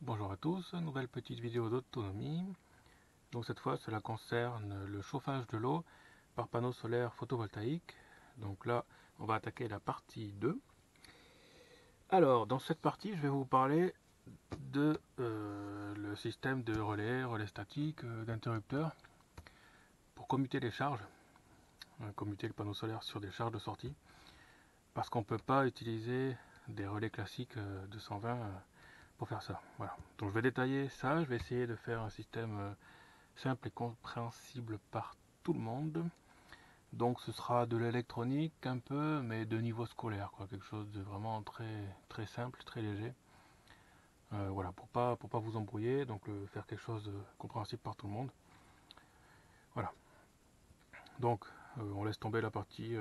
Bonjour à tous, nouvelle petite vidéo d'autonomie. Donc cette fois cela concerne le chauffage de l'eau par panneau solaire photovoltaïque. Donc là on va attaquer la partie 2. Alors dans cette partie je vais vous parler de le système de relais statique, d'interrupteurs pour commuter les charges, commuter le panneau solaire sur des charges de sortie. Parce qu'on ne peut pas utiliser des relais classiques 220 pour faire ça. Voilà. Donc je vais détailler ça, je vais essayer de faire un système simple et compréhensible par tout le monde. Donc ce sera de l'électronique un peu, mais de niveau scolaire, quoi, quelque chose de vraiment très simple, très léger. Voilà, pour pas vous embrouiller, donc faire quelque chose de compréhensible par tout le monde. Voilà. Donc on laisse tomber la partie.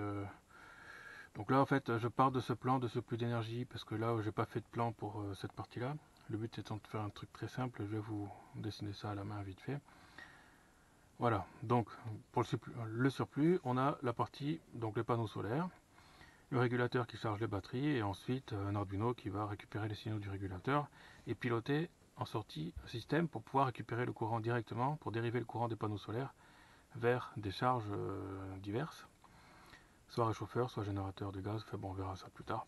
Donc là en fait je pars de ce plan de ce flux d'énergie parce que là j'ai pas fait de plan pour cette partie-là. Le but étant de faire un truc très simple, je vais vous dessiner ça à la main vite fait. Voilà, donc pour le surplus, on a la partie, donc les panneaux solaires, le régulateur qui charge les batteries, et ensuite un Arduino qui va récupérer les signaux du régulateur et piloter en sortie un système pour pouvoir récupérer le courant directement, pour dériver le courant des panneaux solaires vers des charges diverses, soit réchauffeur, soit générateur de gaz, enfin bon on verra ça plus tard.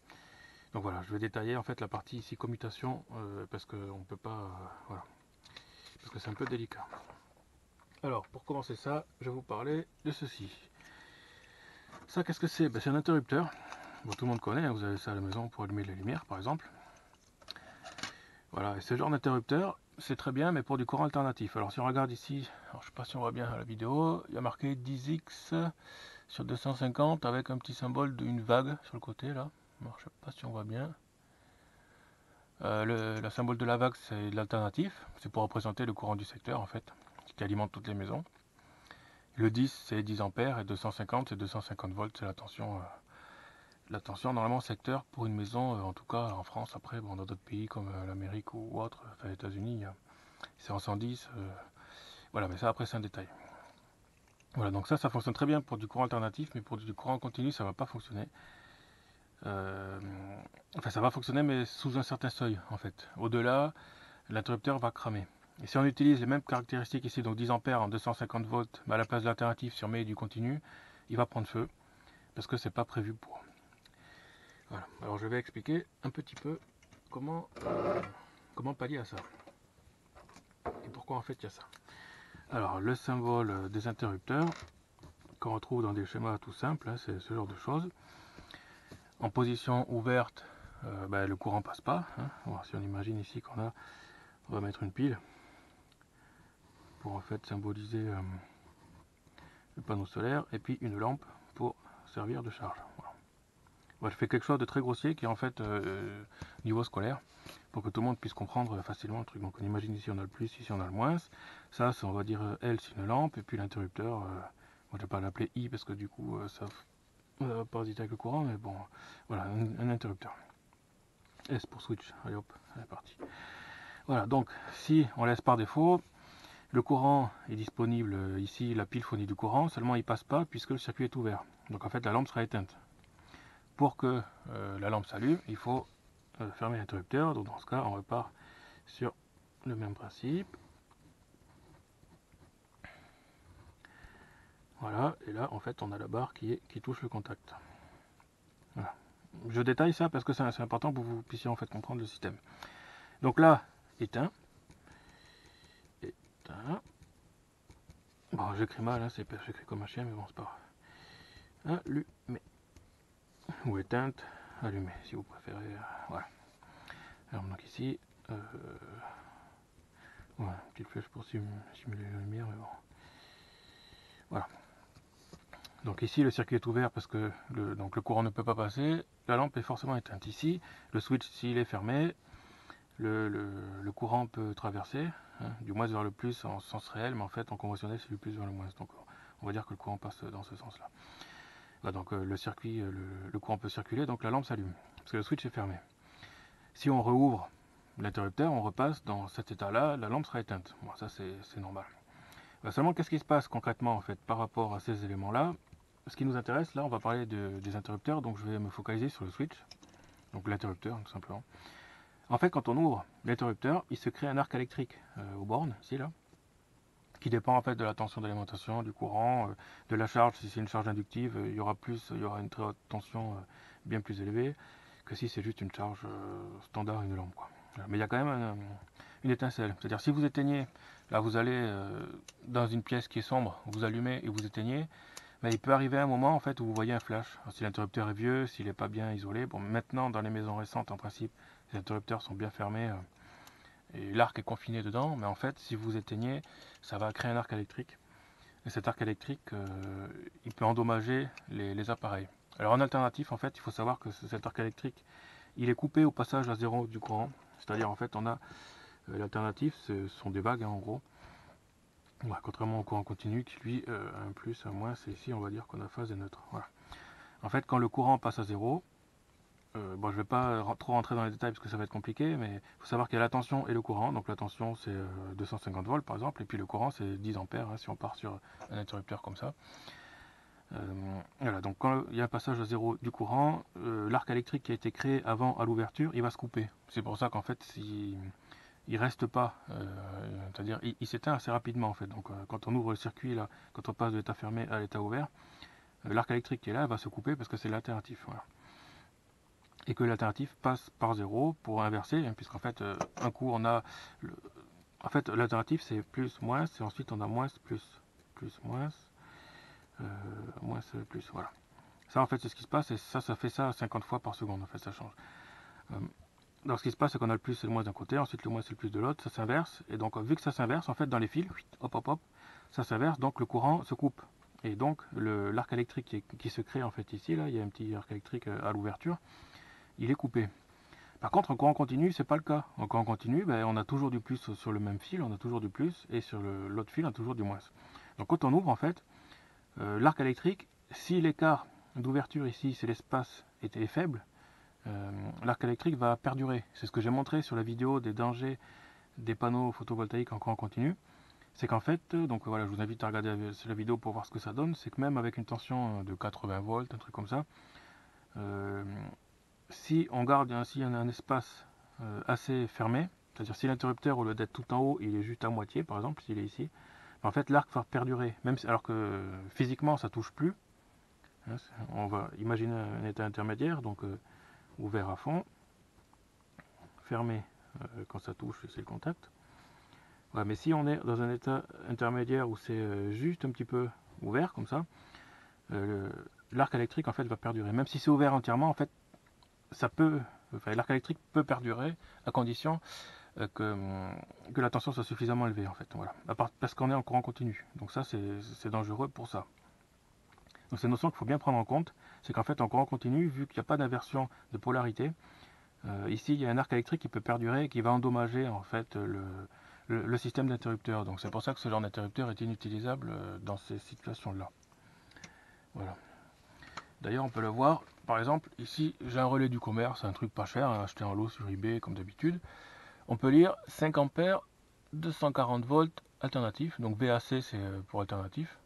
Donc voilà, je vais détailler en fait la partie ici commutation, parce qu'on peut pas, voilà, parce que c'est un peu délicat. Alors, pour commencer ça, je vais vous parler de ceci. Ça, qu'est-ce que c'est? C'est un interrupteur. Bon, tout le monde connaît, hein, vous avez ça à la maison pour allumer les lumières, par exemple. Voilà, et ce genre d'interrupteur, c'est très bien, mais pour du courant alternatif. Alors, si on regarde ici, alors, je ne sais pas si on voit bien la vidéo, il y a marqué 10X sur 250 avec un petit symbole d'une vague sur le côté, là. Alors, je ne sais pas si on voit bien. Le symbole de la vague, c'est l'alternatif. C'est pour représenter le courant du secteur, en fait, qui alimente toutes les maisons. Le 10, c'est 10 ampères et 250, c'est 250 volts, c'est la tension. La tension, normalement, secteur pour une maison, en tout cas en France, après, bon, dans d'autres pays comme l'Amérique ou autre, enfin les États-Unis, c'est en 110. Voilà, mais ça, après, c'est un détail. Voilà, donc ça fonctionne très bien pour du courant alternatif, mais pour du courant continu, ça ne va pas fonctionner. Enfin, ça va fonctionner, mais sous un certain seuil, en fait. Au-delà, l'interrupteur va cramer. Et si on utilise les mêmes caractéristiques ici, donc 10 ampères en 250 volts, mais à la place de l'alternatif, si on met du continu, il va prendre feu, parce que c'est pas prévu pour. Voilà, alors je vais expliquer un petit peu comment, comment pallier à ça. Et pourquoi en fait il y a ça. Alors le symbole des interrupteurs, qu'on retrouve dans des schémas tout simples, hein, c'est ce genre de choses. En position ouverte, le courant passe pas. Hein. Alors, si on imagine ici on va mettre une pile pour en fait symboliser le panneau solaire, et puis une lampe pour servir de charge. Voilà. Moi, je fais quelque chose de très grossier qui est en fait niveau scolaire, pour que tout le monde puisse comprendre facilement le truc. Donc on imagine ici on a le plus, ici on a le moins. Ça, on va dire L c'est une lampe, et puis l'interrupteur, moi je vais pas l'appeler I parce que du coup ça va parasiter avec le courant, mais bon, voilà, un interrupteur. S pour switch, allez hop, c'est parti. Voilà, donc si on laisse par défaut, le courant est disponible ici, la pile fournit du courant, seulement il passe pas puisque le circuit est ouvert. Donc en fait la lampe sera éteinte. Pour que la lampe s'allume, il faut fermer l'interrupteur, donc dans ce cas on repart sur le même principe. Voilà, et là en fait on a la barre qui touche le contact. Voilà. Je détaille ça parce que c'est important pour que vous puissiez en fait comprendre le système. Donc là, éteint. Éteint. Bon, j'écris mal, hein, j'écris comme un chien, mais bon, c'est pas grave. Allumé. Ou éteinte, allumé, si vous préférez. Voilà. Alors donc ici, voilà, une petite flèche pour simuler la lumière, mais bon. Voilà. Donc ici le circuit est ouvert parce que le courant ne peut pas passer, la lampe est forcément éteinte. Ici, le switch s'il est fermé, le courant peut traverser, hein, du moins vers le plus en sens réel, mais en fait en conventionnel c'est du plus vers le moins. Donc on va dire que le courant passe dans ce sens-là. Voilà, donc le circuit, le courant peut circuler, donc la lampe s'allume, parce que le switch est fermé. Si on rouvre l'interrupteur, on repasse dans cet état-là, la lampe sera éteinte. Bon, ça c'est normal. Seulement, qu'est-ce qui se passe concrètement en fait par rapport à ces éléments-là? Ce qui nous intéresse, là, on va parler des interrupteurs, donc je vais me focaliser sur le switch, donc l'interrupteur tout simplement. En fait, quand on ouvre l'interrupteur, il se crée un arc électrique aux bornes, ici là, qui dépend en fait de la tension d'alimentation, du courant, de la charge. Si c'est une charge inductive, il y aura une très haute tension bien plus élevée que si c'est juste une charge standard, une lampe, quoi. Mais il y a quand même une étincelle. C'est-à-dire si vous éteignez, là vous allez dans une pièce qui est sombre, vous allumez et vous éteignez, mais il peut arriver un moment en fait où vous voyez un flash. Alors, si l'interrupteur est vieux, s'il n'est pas bien isolé, bon maintenant dans les maisons récentes en principe, les interrupteurs sont bien fermés et l'arc est confiné dedans, mais en fait si vous éteignez, ça va créer un arc électrique. Et cet arc électrique, il peut endommager les appareils. Alors en alternatif, en fait, il faut savoir que cet arc électrique, il est coupé au passage à zéro du courant. C'est-à-dire en fait, on a l'alternative, ce sont des vagues en gros. Ouais, contrairement au courant continu qui lui a un plus, un moins, c'est ici on va dire qu'on a phase et neutre. Voilà. En fait, quand le courant passe à zéro, bon, je ne vais pas trop rentrer dans les détails parce que ça va être compliqué, mais il faut savoir qu'il y a la tension et le courant. Donc la tension c'est 250 volts par exemple, et puis le courant c'est 10 ampères si on part sur un interrupteur comme ça. Voilà, donc quand il y a un passage à zéro du courant, l'arc électrique qui a été créé avant à l'ouverture, il va se couper. C'est pour ça qu'en fait, il reste pas, c'est-à-dire il s'éteint assez rapidement en fait. Donc quand on ouvre le circuit là, quand on passe de l'état fermé à l'état ouvert, l'arc électrique qui est là va se couper parce que c'est l'alternatif. Voilà. Et que l'alternatif passe par zéro pour inverser, hein, puisqu'en fait un coup on a, en fait l'alternatif c'est plus moins, et ensuite on a moins plus, plus moins, moins plus, voilà. Ça en fait c'est ce qui se passe et ça fait ça 50 fois par seconde en fait ça change. Donc ce qui se passe c'est qu'on a le plus et le moins d'un côté, ensuite le moins et le plus de l'autre, ça s'inverse et donc vu que ça s'inverse en fait dans les fils, hop hop hop, ça s'inverse donc le courant se coupe et donc l'arc électrique qui se crée en fait ici là, il y a un petit arc électrique à l'ouverture, il est coupé. Par contre en courant continu c'est pas le cas. En courant continu ben, on a toujours du plus sur le même fil, on a toujours du plus et sur l'autre fil on a toujours du moins. Donc quand on ouvre en fait l'arc électrique, si l'écart d'ouverture ici, c'est l'espace était faible, l'arc électrique va perdurer. C'est ce que j'ai montré sur la vidéo des dangers des panneaux photovoltaïques en courant continu. C'est qu'en fait, donc voilà, je vous invite à regarder la vidéo pour voir ce que ça donne. C'est que même avec une tension de 80 volts, un truc comme ça, si on garde ainsi un espace assez fermé, c'est-à-dire si l'interrupteur au lieu d'être tout en haut, il est juste à moitié, par exemple, s'il est ici, en fait l'arc va perdurer, même si, alors que physiquement ça touche plus. On va imaginer un état intermédiaire, donc ouvert à fond, fermé quand ça touche, c'est le contact. Ouais, mais si on est dans un état intermédiaire où c'est juste un petit peu ouvert comme ça, l'arc électrique en fait va perdurer. Même si c'est ouvert entièrement, en fait, l'arc électrique peut perdurer à condition que la tension soit suffisamment élevée en fait. Voilà. Parce qu'on est en courant continu. Donc ça c'est dangereux pour ça. Donc c'est une notion qu'il faut bien prendre en compte, c'est qu'en fait en courant continu, vu qu'il n'y a pas d'inversion de polarité, ici il y a un arc électrique qui peut perdurer et qui va endommager en fait le système d'interrupteur. Donc c'est pour ça que ce genre d'interrupteur est inutilisable dans ces situations-là. Voilà. D'ailleurs on peut le voir, par exemple ici j'ai un relais du commerce, un truc pas cher, acheté en lot sur eBay comme d'habitude. On peut lire 5 ampères, 240 volts alternatif, donc VAC c'est pour alternatif.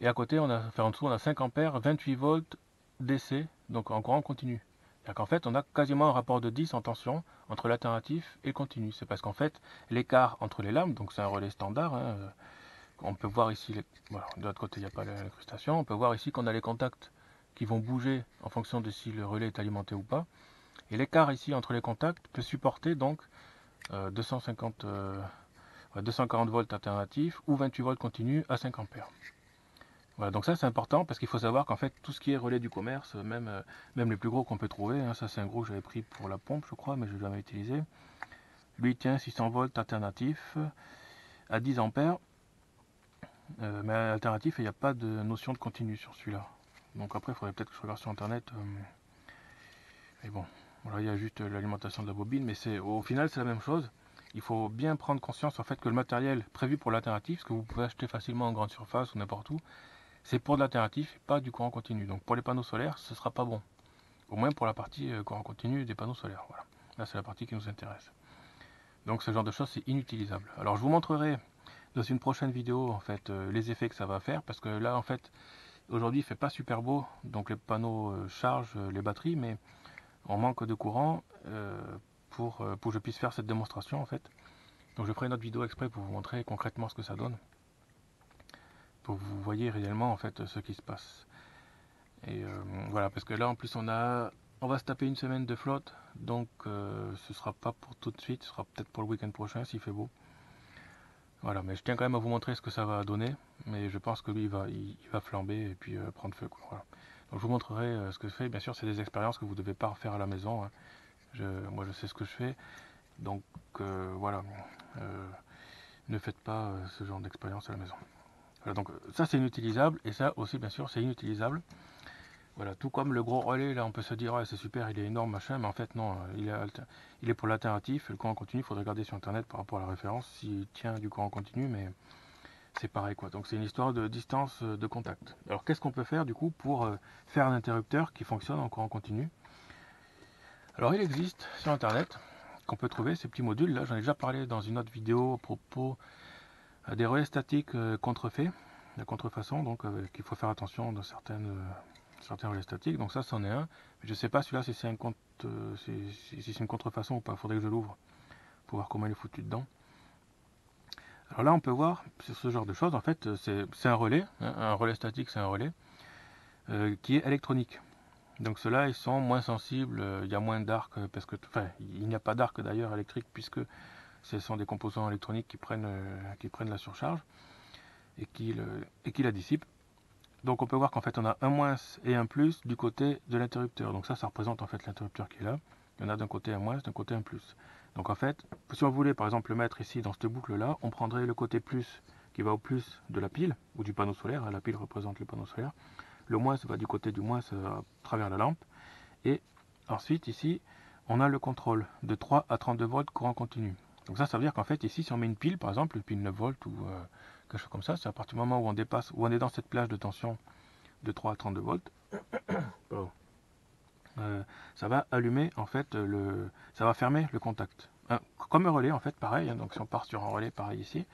Et à côté, en dessous, on a 5 ampères, 28 volts DC, donc en courant continu. C'est-à-dire qu'en fait, on a quasiment un rapport de 10 en tension entre l'alternatif et le continu. C'est parce qu'en fait, l'écart entre les lames, donc c'est un relais standard, hein, on peut voir ici, voilà, de l'autre côté, il n'y a pas l'incrustation, on peut voir ici qu'on a les contacts qui vont bouger en fonction de si le relais est alimenté ou pas. Et l'écart ici entre les contacts peut supporter donc 240 volts alternatifs ou 28 volts continu à 5 ampères. Voilà, donc ça c'est important parce qu'il faut savoir qu'en fait tout ce qui est relais du commerce, même les plus gros qu'on peut trouver, hein, ça c'est un gros que j'avais pris pour la pompe je crois, mais je ne l'ai jamais utilisé. Lui tient 600 volts alternatif à 10 ampères, mais alternatif il n'y a pas de notion de continu sur celui-là. Donc après il faudrait peut-être que je regarde sur internet. Mais bon, voilà, il y a juste l'alimentation de la bobine, mais au final c'est la même chose. Il faut bien prendre conscience en fait que le matériel prévu pour l'alternatif, ce que vous pouvez acheter facilement en grande surface ou n'importe où, c'est pour de l'alternatif et pas du courant continu. Donc pour les panneaux solaires, ce ne sera pas bon. Au moins pour la partie courant continu des panneaux solaires. Voilà. Là, c'est la partie qui nous intéresse. Donc ce genre de choses, c'est inutilisable. Alors je vous montrerai dans une prochaine vidéo en fait les effets que ça va faire, parce que là en fait aujourd'hui il fait pas super beau, donc les panneaux chargent les batteries, mais on manque de courant pour que je puisse faire cette démonstration en fait. Donc je ferai une autre vidéo exprès pour vous montrer concrètement ce que ça donne, pour que vous voyez réellement en fait ce qui se passe. Et voilà, parce que là en plus on va se taper une semaine de flotte, donc ce sera pas pour tout de suite, ce sera peut-être pour le week-end prochain s'il fait beau. Voilà, mais je tiens quand même à vous montrer ce que ça va donner, mais je pense que lui il va flamber et puis prendre feu, quoi. Voilà. Donc je vous montrerai ce que je fais. Bien sûr c'est des expériences que vous ne devez pas refaire à la maison, hein. Moi je sais ce que je fais, donc voilà, ne faites pas ce genre d'expérience à la maison. Voilà, donc ça c'est inutilisable, et ça aussi bien sûr c'est inutilisable. Voilà, tout comme le gros relais, là on peut se dire ouais, c'est super, il est énorme machin, mais en fait non, il est pour l'alternatif. Le courant continu, il faudrait regarder sur internet par rapport à la référence s'il tient du courant continu, mais c'est pareil quoi. Donc c'est une histoire de distance de contact. Alors qu'est-ce qu'on peut faire du coup pour faire un interrupteur qui fonctionne en courant continu? Alors il existe sur internet qu'on peut trouver ces petits modules là, j'en ai déjà parlé dans une autre vidéo à propos des relais statiques contrefaits, de contrefaçon, donc qu'il faut faire attention dans certains relais statiques. Donc ça c'en est un, mais je ne sais pas celui-là si c'est une contrefaçon ou pas, il faudrait que je l'ouvre pour voir comment il est foutu dedans. Alors là on peut voir sur ce genre de choses, en fait c'est un relais, hein, un relais statique c'est un relais qui est électronique. Donc ceux-là ils sont moins sensibles, il y a moins d'arc, parce que, enfin il n'y a pas d'arc d'ailleurs électrique puisque ce sont des composants électroniques qui prennent la surcharge et qui la dissipent. Donc on peut voir qu'en fait on a un moins et un plus du côté de l'interrupteur. Donc ça représente en fait l'interrupteur qui est là. Il y en a d'un côté un moins, d'un côté un plus. Donc en fait, si on voulait par exemple le mettre ici dans cette boucle là, on prendrait le côté plus qui va au plus de la pile ou du panneau solaire. La pile représente le panneau solaire. Le moins va du côté du moins à travers la lampe. Et ensuite ici, on a le contrôle de 3 à 32 volts courant continu. Donc ça veut dire qu'en fait ici si on met une pile par exemple, une pile 9 volts ou quelque chose comme ça, c'est à partir du moment où on dépasse, où on est dans cette plage de tension de 3 à 32 volts, ça va allumer en fait ça va fermer le contact. Comme un relais en fait, pareil, hein, donc si on part sur un relais pareil ici,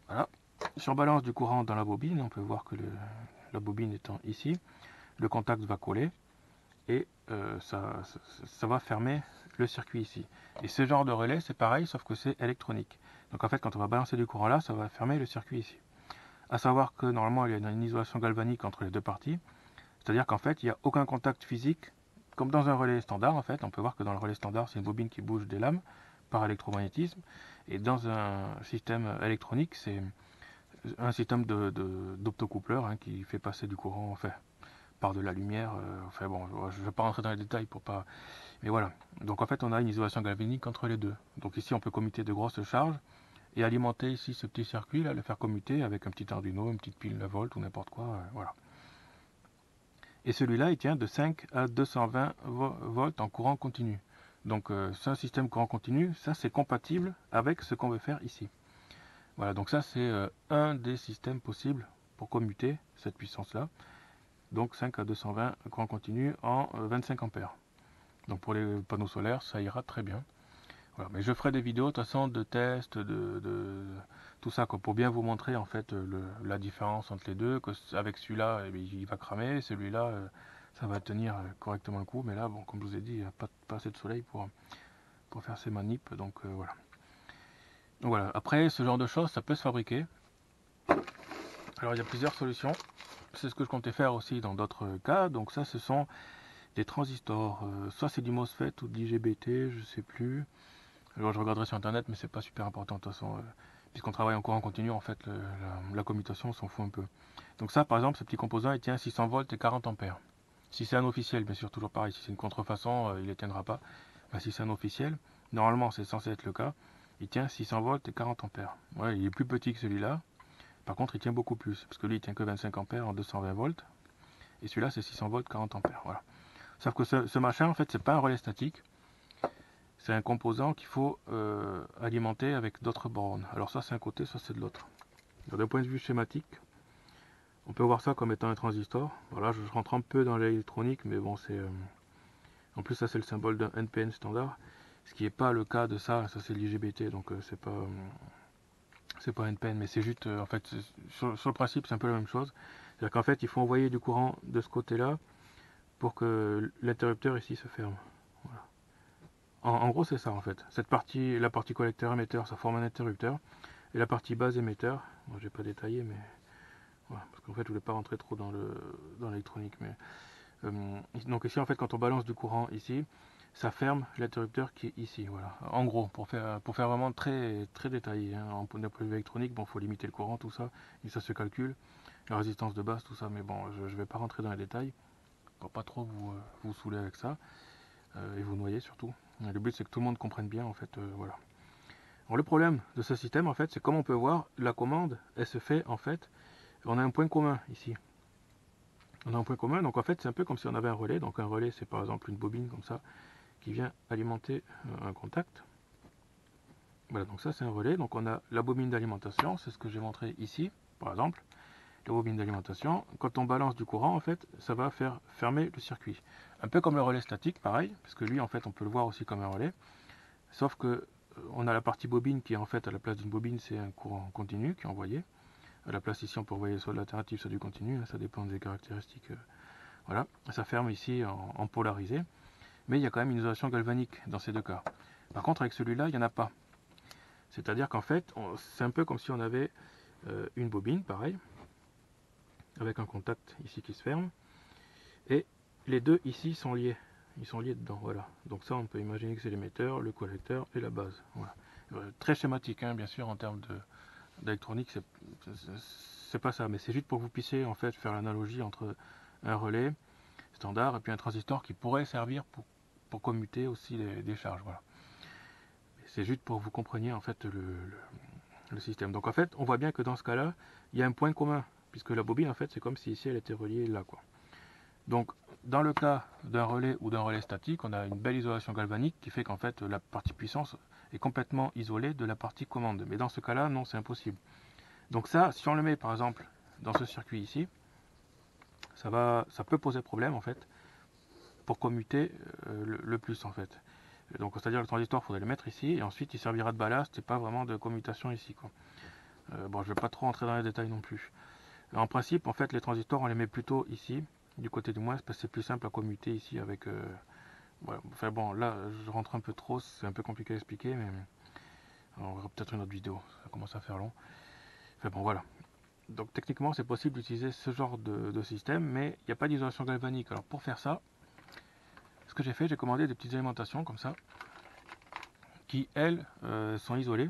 voilà, si on balance du courant dans la bobine, on peut voir que la bobine étant ici, le contact va coller et ça va fermer le circuit ici. Et ce genre de relais c'est pareil sauf que c'est électronique. Donc en fait quand on va balancer du courant là, ça va fermer le circuit ici. À savoir que normalement il y a une isolation galvanique entre les deux parties, c'est-à-dire qu'en fait il n'y a aucun contact physique, comme dans un relais standard en fait. On peut voir que dans le relais standard c'est une bobine qui bouge des lames par électromagnétisme, et dans un système électronique c'est un système d'optocoupleur hein, qui fait passer du courant, enfin par de la lumière, enfin bon, je ne vais pas rentrer dans les détails pour pas, mais voilà. Donc en fait on a une isolation galvanique entre les deux. Donc ici on peut commuter de grosses charges et alimenter ici ce petit circuit là, le faire commuter avec un petit Arduino, une petite pile 9 volts ou n'importe quoi, voilà. Et celui-là il tient de 5 à 220 volts en courant continu. Donc c'est un système courant continu, ça c'est compatible avec ce qu'on veut faire ici. Voilà, donc ça c'est un des systèmes possibles pour commuter cette puissance là. Donc 5 à 220 courant continu en 25 ampères. Donc pour les panneaux solaires ça ira très bien. Voilà, mais je ferai des vidéos de toute façon de tests, de tout ça quoi, pour bien vous montrer en fait la différence entre les deux, que avec celui-là il va cramer, celui-là ça va tenir correctement le coup, mais là bon comme je vous ai dit il n'y a pas assez de soleil pour faire ces manips, donc voilà. Donc voilà, après ce genre de choses ça peut se fabriquer. Alors il y a plusieurs solutions, c'est ce que je comptais faire aussi dans d'autres cas. Donc ça ce sont des transistors, soit c'est du MOSFET ou de l'IGBT, je sais plus. Alors je regarderai sur internet, mais c'est pas super important de toute façon, puisqu'on travaille en courant continu, en fait la commutation on s'en fout un peu. Donc ça par exemple, ce petit composant il tient 600 volts et 40 ampères. Si c'est un officiel, bien sûr toujours pareil, si c'est une contrefaçon il ne les tiendra pas. Mais si c'est un officiel, normalement c'est censé être le cas, il tient 600 volts et 40 ampères. Ouais, il est plus petit que celui-là, par contre il tient beaucoup plus, parce que lui il tient que 25 ampères en 220 volts, et celui-là c'est 600 volts 40 ampères, voilà. Sauf que ce machin en fait c'est pas un relais statique, c'est un composant qu'il faut alimenter avec d'autres bornes. Alors ça c'est un côté, ça c'est de l'autre. D'un point de vue schématique, on peut voir ça comme étant un transistor. Voilà, je rentre un peu dans l'électronique, mais bon c'est... En plus ça c'est le symbole d'un NPN standard, ce qui n'est pas le cas de ça, ça c'est l'IGBT, donc c'est pas NPN, mais c'est juste, en fait, sur le principe c'est un peu la même chose. C'est-à-dire qu'en fait il faut envoyer du courant de ce côté-là pour que l'interrupteur ici se ferme. Voilà. En gros, c'est ça en fait. Cette partie, la partie collecteur émetteur, ça forme un interrupteur. Et la partie base émetteur, moi j'ai pas détaillé, mais voilà, parce qu'en fait je voulais pas rentrer trop dans l'électronique. Mais donc ici en fait quand on balance du courant ici, ça ferme l'interrupteur qui est ici. Voilà. En gros, pour faire vraiment très détaillé. Hein. D'un point de vue électronique, bon, faut limiter le courant, tout ça, et ça se calcule. La résistance de base, tout ça, mais bon, je vais pas rentrer dans les détails pour pas trop vous saouler avec ça et vous noyer surtout. Le but c'est que tout le monde comprenne bien en fait, voilà. Alors, le problème de ce système en fait, c'est comme on peut voir, la commande, elle se fait en fait, on a un point commun ici. On a un point commun, donc en fait c'est un peu comme si on avait un relais. Donc un relais c'est par exemple une bobine comme ça qui vient alimenter un contact. Voilà, donc ça c'est un relais. Donc on a la bobine d'alimentation, c'est ce que j'ai montré ici, par exemple. La bobine d'alimentation, quand on balance du courant, en fait, ça va faire fermer le circuit. Un peu comme le relais statique, pareil, parce que lui, en fait, on peut le voir aussi comme un relais. Sauf que on a la partie bobine qui, en fait, à la place d'une bobine, c'est un courant continu qui est envoyé. À la place ici, on peut envoyer soit de l'alternative, soit du continu, ça dépend des caractéristiques. Voilà, ça ferme ici en polarisé. Mais il y a quand même une isolation galvanique dans ces deux cas. Par contre, avec celui-là, il n'y en a pas. C'est-à-dire qu'en fait, c'est un peu comme si on avait une bobine, pareil, avec un contact ici qui se ferme. Et les deux ici sont liés. Ils sont liés dedans, voilà. Donc ça, on peut imaginer que c'est l'émetteur, le collecteur et la base. Voilà. Très schématique, hein, bien sûr, en termes d'électronique, c'est pas ça. Mais c'est juste pour que vous puissiez en fait faire l'analogie entre un relais standard et puis un transistor qui pourrait servir pour commuter aussi des charges. Voilà. C'est juste pour que vous compreniez en fait le système. Donc en fait, on voit bien que dans ce cas-là, il y a un point commun, puisque la bobine, en fait, c'est comme si ici elle était reliée là, quoi. Donc, dans le cas d'un relais ou d'un relais statique, on a une belle isolation galvanique qui fait qu'en fait la partie puissance est complètement isolée de la partie commande. Mais dans ce cas-là, non, c'est impossible. Donc ça, si on le met par exemple dans ce circuit ici, ça peut poser problème en fait pour commuter le plus en fait. Donc c'est-à-dire le transistor, il faudrait le mettre ici et ensuite il servira de ballast et pas vraiment de commutation ici, quoi. Bon, je vais pas trop rentrer dans les détails non plus. En principe, en fait, les transistors, on les met plutôt ici, du côté du moins, parce que c'est plus simple à commuter ici avec. Voilà. Enfin bon, là, je rentre un peu trop, c'est un peu compliqué à expliquer, mais on verra peut-être une autre vidéo, ça commence à faire long. Enfin bon, voilà. Donc techniquement, c'est possible d'utiliser ce genre de système, mais il n'y a pas d'isolation galvanique. Alors pour faire ça, ce que j'ai fait, j'ai commandé des petites alimentations comme ça, qui elles sont isolées.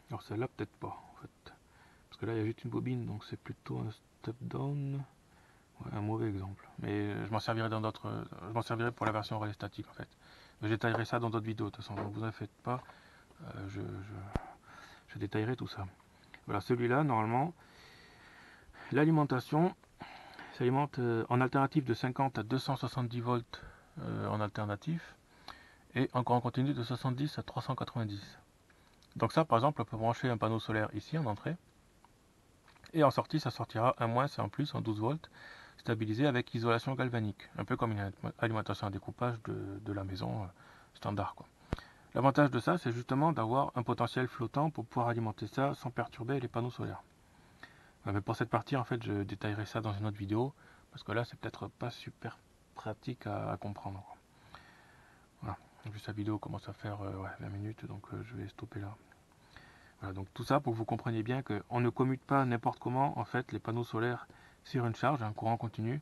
Alors celle-là, peut-être pas, en fait. Parce que là, il y a juste une bobine, donc c'est plutôt un step-down. Ouais, un mauvais exemple. Mais je m'en servirai dans d'autres. Je m'en servirai pour la version relais statique en fait. Mais je détaillerai ça dans d'autres vidéos de toute façon, donc vous en faites pas. Je détaillerai tout ça. Voilà, celui-là, normalement, l'alimentation s'alimente en alternative de 50 à 270 volts en alternatif et encore en continu de 70 à 390. Donc ça, par exemple, on peut brancher un panneau solaire ici en entrée et en sortie, ça sortira un moins, c'est en plus en 12 volts stabilisé avec isolation galvanique, un peu comme une alimentation à découpage de la maison standard, quoi. L'avantage de ça, c'est justement d'avoir un potentiel flottant pour pouvoir alimenter ça sans perturber les panneaux solaires. Mais pour cette partie, en fait, je détaillerai ça dans une autre vidéo, parce que là, c'est peut-être pas super pratique à comprendre, quoi. Voilà. Juste la vidéo commence à faire 20 minutes, donc je vais stopper là. Voilà, donc tout ça pour que vous compreniez bien qu'on ne commute pas n'importe comment, en fait, les panneaux solaires sur une charge, un courant continu,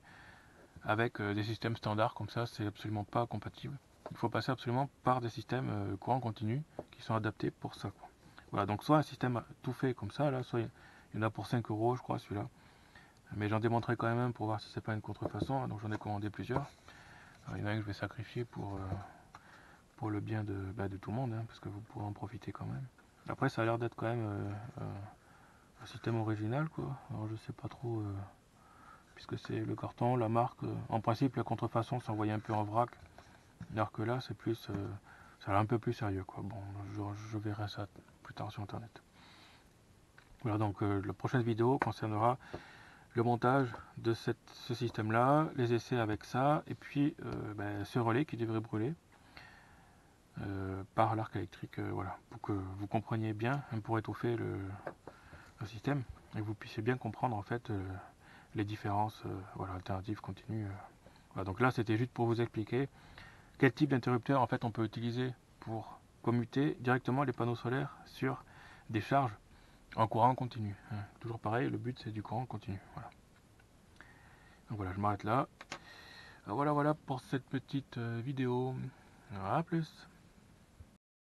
avec des systèmes standards comme ça, c'est absolument pas compatible. Il faut passer absolument par des systèmes courant continu qui sont adaptés pour ça, quoi. Voilà, donc soit un système tout fait comme ça, là, soit il y en a pour 5 euros, je crois, celui-là. Mais j'en démontrerai quand même un pour voir si c'est pas une contrefaçon, donc j'en ai commandé plusieurs. Alors, il y en a un que je vais sacrifier pour le bien de tout le monde, hein, parce que vous pourrez en profiter quand même. Après, ça a l'air d'être quand même un système original, quoi. Alors je sais pas trop, puisque c'est le carton, la marque. En principe, la contrefaçon s'envoyait un peu en vrac. Alors que là, c'est plus, ça a l'air un peu plus sérieux, quoi. Bon, je verrai ça plus tard sur internet. Voilà, donc la prochaine vidéo concernera le montage de ce système-là, les essais avec ça, et puis ce relais qui devrait brûler par l'arc électrique, voilà, pour que vous compreniez bien, pour étouffer le système, et que vous puissiez bien comprendre en fait les différences, voilà, alternatives, continues. Voilà, donc là, c'était juste pour vous expliquer quel type d'interrupteur en fait on peut utiliser pour commuter directement les panneaux solaires sur des charges en courant continu. Toujours pareil, le but c'est du courant continu. Voilà. Donc voilà, je m'arrête là. Voilà pour cette petite vidéo. À plus.